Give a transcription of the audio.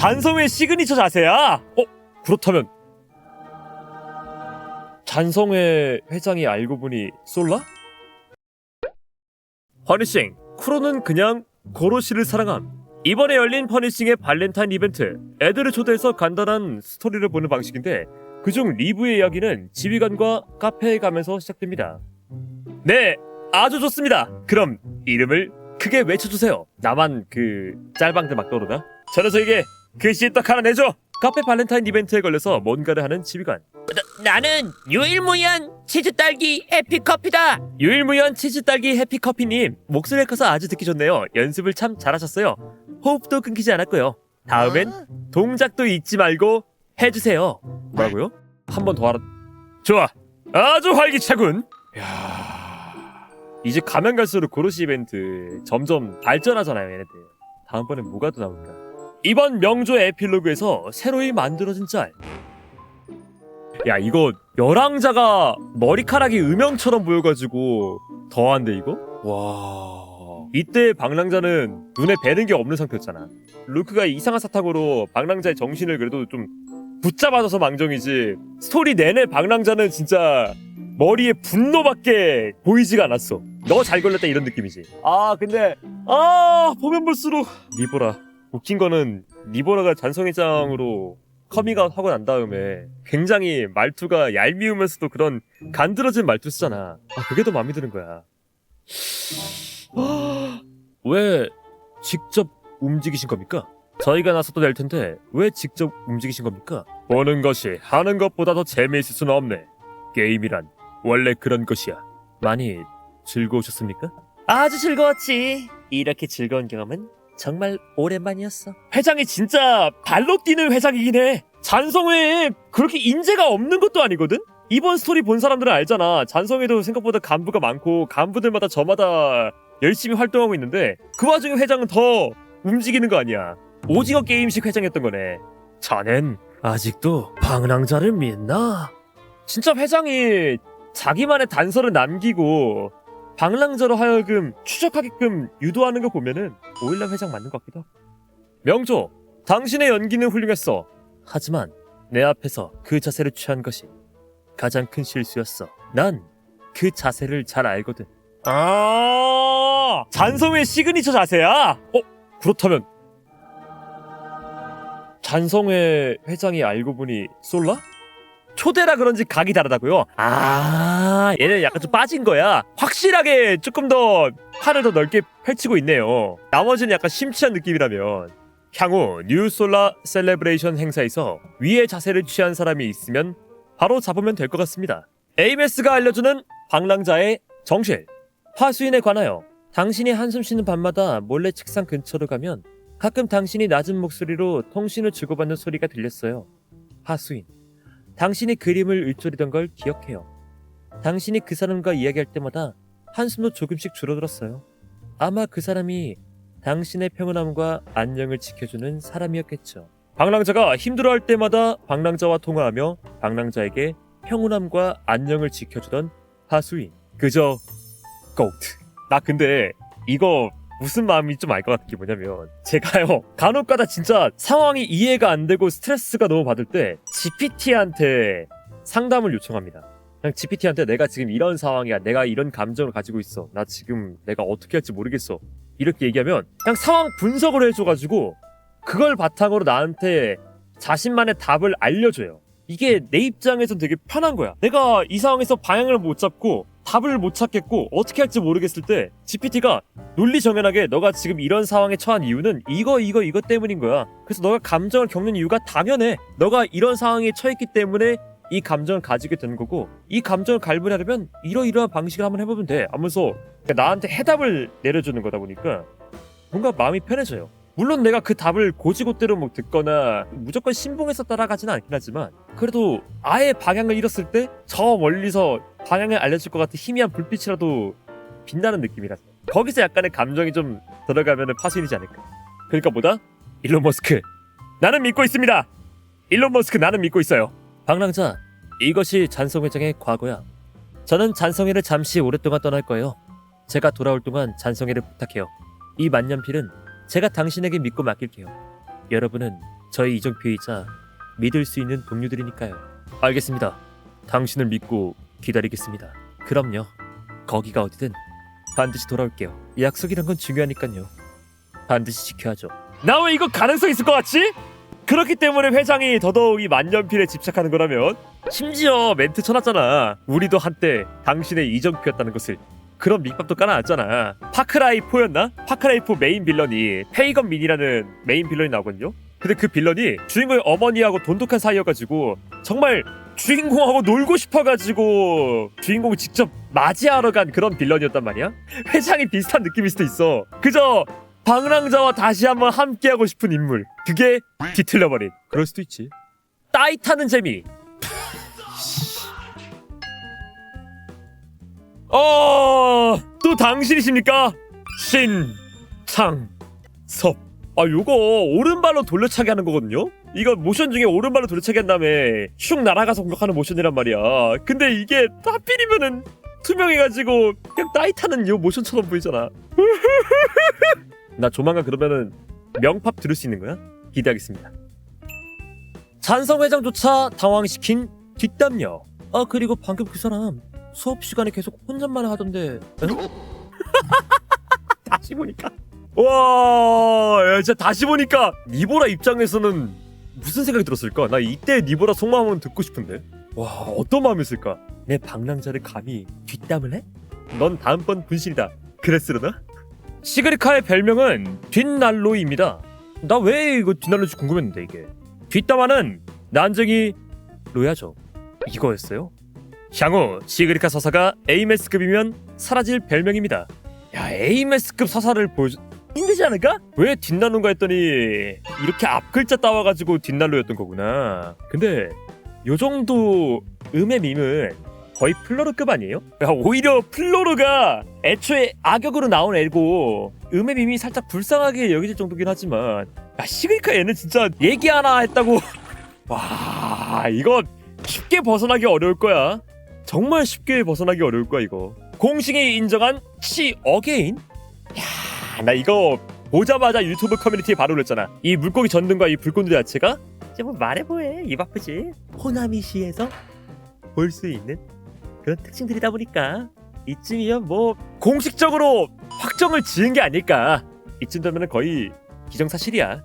잔성의 시그니처 자세야. 그렇다면 잔성회 회장이 알고 보니 솔라? 퍼니싱, 쿠로는 그냥 고로시를 사랑함. 이번에 열린 퍼니싱의 발렌타인 이벤트, 애들을 초대해서 간단한 스토리를 보는 방식인데 그중 리브의 이야기는 지휘관과 카페에 가면서 시작됩니다. 네, 아주 좋습니다. 그럼 이름을 크게 외쳐주세요. 나만 짤방들 막 떠오르나? 저 녀석에게 글씨 딱 하나 내줘. 카페 발렌타인 이벤트에 걸려서 뭔가를 하는 지휘관. 나는 유일무이한 치즈딸기 해피커피다. 유일무이한 치즈딸기 해피커피님, 목소리가 커서 아주 듣기 좋네요. 연습을 참 잘하셨어요. 호흡도 끊기지 않았고요. 다음엔 동작도 잊지 말고 해주세요. 뭐라고요? 한 번 더 하라. 좋아, 아주 활기차군. 야, 이제 가면 갈수록 고로시 이벤트 점점 발전하잖아요, 얘네들. 다음번엔 뭐가 또 나올까? 이번 명조 에필로그에서 새로이 만들어진 짤. 야, 이거 열왕자가 머리카락이 음영처럼 보여가지고 더한데 이거? 와, 이때 방랑자는 눈에 뵈는 게 없는 상태였잖아. 루크가 이상한 사탕으로 방랑자의 정신을 그래도 좀 붙잡아줘서 망정이지, 스토리 내내 방랑자는 진짜 머리에 분노밖에 보이지가 않았어. 너 잘 걸렸다 이런 느낌이지. 근데 보면 볼수록 니보라, 웃긴 거는 니보라가 잔성회장으로 커밍아웃 하고 난 다음에 굉장히 말투가 얄미우면서도 그런 간드러진 말투 쓰잖아. 그게 더 마음에 드는 거야. 왜 직접 움직이신 겁니까? 저희가 나서도 될 텐데 왜 직접 움직이신 겁니까? 보는 것이 하는 것보다 더 재미있을 수는 없네. 게임이란 원래 그런 것이야. 많이 즐거우셨습니까? 아주 즐거웠지. 이렇게 즐거운 경험은 정말 오랜만이었어. 회장이 진짜 발로 뛰는 회장이긴 해. 잔성회에 그렇게 인재가 없는 것도 아니거든? 이번 스토리 본 사람들은 알잖아. 잔성회도 생각보다 간부가 많고 간부들마다 저마다 열심히 활동하고 있는데 그 와중에 회장은 더 움직이는 거 아니야. 오징어 게임식 회장이었던 거네. 자넨 아직도 방랑자를 믿나? 진짜 회장이 자기만의 단서를 남기고 방랑자로 하여금 추적하게끔 유도하는 거 보면은 오일남 회장 맞는 것 같기도 하고. 명조, 당신의 연기는 훌륭했어. 하지만 내 앞에서 그 자세를 취한 것이 가장 큰 실수였어. 난 그 자세를 잘 알거든. 잔성의 시그니처 자세야? 그렇다면 잔성회 회장이 알고 보니 솔라? 초대라 그런지 각이 다르다고요? 얘는 약간 좀 빠진 거야. 확실하게 조금 더 팔을 더 넓게 펼치고 있네요. 나머지는 약간 심취한 느낌이라면. 향후 뉴솔라 셀레브레이션 행사에서 위의 자세를 취한 사람이 있으면 바로 잡으면 될 것 같습니다. AMS가 알려주는 방랑자의 정실. 화수인에 관하여 당신이 한숨 쉬는 밤마다 몰래 책상 근처로 가면 가끔 당신이 낮은 목소리로 통신을 주고받는 소리가 들렸어요. 하수인, 당신이 그림을 읊조리던 걸 기억해요. 당신이 그 사람과 이야기할 때마다 한숨도 조금씩 줄어들었어요. 아마 그 사람이 당신의 평온함과 안녕을 지켜주는 사람이었겠죠. 방랑자가 힘들어할 때마다 방랑자와 통화하며 방랑자에게 평온함과 안녕을 지켜주던 하수인. 그저 고트. 나 근데 이거 무슨 마음이 좀 알 것 같은 게 뭐냐면, 제가요 간혹가다 진짜 상황이 이해가 안 되고 스트레스가 너무 받을 때 GPT한테 상담을 요청합니다. 그냥 GPT한테 내가 지금 이런 상황이야, 내가 이런 감정을 가지고 있어, 나 지금 내가 어떻게 할지 모르겠어, 이렇게 얘기하면 그냥 상황 분석을 해줘가지고 그걸 바탕으로 나한테 자신만의 답을 알려줘요. 이게 내 입장에선 되게 편한 거야. 내가 이 상황에서 방향을 못 잡고 답을 못 찾겠고 어떻게 할지 모르겠을 때 GPT가 논리정연하게 너가 지금 이런 상황에 처한 이유는 이거 때문인 거야. 그래서 너가 감정을 겪는 이유가 당연해. 너가 이런 상황에 처했기 때문에 이 감정을 가지게 되는 거고, 이 감정을 갈무리하려면 이러이러한 방식을 한번 해보면 돼 하면서 나한테 해답을 내려주는 거다 보니까 뭔가 마음이 편해져요. 물론 내가 그 답을 고지고대로 뭐 듣거나 무조건 신봉해서 따라가지는 않긴 하지만, 그래도 아예 방향을 잃었을 때 저 멀리서 방향을 알려줄 것 같은 희미한 불빛이라도 빛나는 느낌이라서 거기서 약간의 감정이 좀 들어가면 파수인이지 않을까. 그러니까 뭐다? 일론 머스크 나는 믿고 있습니다. 일론 머스크 나는 믿고 있어요. 방랑자, 이것이 잔성회장의 과거야. 저는 잔성회를 잠시 오랫동안 떠날 거예요. 제가 돌아올 동안 잔성회를 부탁해요. 이 만년필은 제가 당신에게 믿고 맡길게요. 여러분은 저희 이정표이자 믿을 수 있는 동료들이니까요. 알겠습니다. 당신을 믿고 기다리겠습니다. 그럼요. 거기가 어디든 반드시 돌아올게요. 약속이란 건 중요하니까요. 반드시 지켜야죠. 나 왜 이거 가능성 있을 것 같지? 그렇기 때문에 회장이 더더욱 이 만년필에 집착하는 거라면, 심지어 멘트 쳐놨잖아. 우리도 한때 당신의 이정표였다는 것을. 그런 밑밥도 깔아놨잖아. 파크라이 4였나? 파크라이 4 메인 빌런이 페이건 민이라는 메인 빌런이 나오거든요. 근데 그 빌런이 주인공의 어머니하고 돈독한 사이여가지고 정말 주인공하고 놀고 싶어가지고 주인공을 직접 맞이하러 간 그런 빌런이었단 말이야. 회장이 비슷한 느낌일 수도 있어. 그저 방랑자와 다시 한번 함께하고 싶은 인물, 그게 뒤틀려버린. 그럴 수도 있지. 따이 타는 재미. 또 당신이십니까? 신창섭. 요거 오른발로 돌려차기 하는 거거든요? 이거 모션 중에 오른발로 돌려차기 한 다음에 슉 날아가서 공격하는 모션이란 말이야. 근데 이게 하필이면은 투명해가지고 그냥 따이 타는 요 모션처럼 보이잖아. 나 조만간 그러면은 명팝 들을 수 있는 거야? 기대하겠습니다. 찬성회장조차 당황시킨 뒷담력. 그리고 방금 그 사람 수업 시간에 계속 혼잣말 하던데. 다시 보니까 와, 야, 진짜 다시 보니까 니보라 입장에서는 무슨 생각이 들었을까? 나 이때 니보라 속마음 한번 듣고 싶은데. 와, 어떤 마음이었을까? 내 방랑자를 감히 뒷담을 해? 넌 다음번 분신이다. 그랬으려나? 시그리카의 별명은 뒷난로입니다. 나 왜 이거 뒷난로인지 궁금했는데 이게. 뒷담화는 난쟁이 로야죠. 이거였어요? 향후 시그리카 서사가 A매스급이면 사라질 별명입니다. 야, A매스급 서사를 보여줘 힘들지 않을까? 왜 뒷난로인가 했더니 이렇게 앞글자 따와가지고 뒷난로였던 거구나. 근데 요 정도 음의 밈은 거의 플로르급 아니에요? 야, 오히려 플로르가 애초에 악역으로 나온 애고 음의 밈이 살짝 불쌍하게 여겨질 정도긴 하지만, 야, 시그니카 얘는 진짜 얘기 하나 했다고 와, 이거 쉽게 벗어나기 어려울 거야. 정말 쉽게 벗어나기 어려울 거야 이거. 공식이 인정한 치 어게인? 야, 나 이거 보자마자 유튜브 커뮤니티에 바로 올렸잖아. 이 물고기 전등과 이 불꽃놀이 자체가 좀 말해보해. 입 아프지? 호나미시에서 볼 수 있는 그런 특징들이다 보니까 이쯤이면 뭐 공식적으로 확정을 지은 게 아닐까. 이쯤 되면 거의 기정사실이야.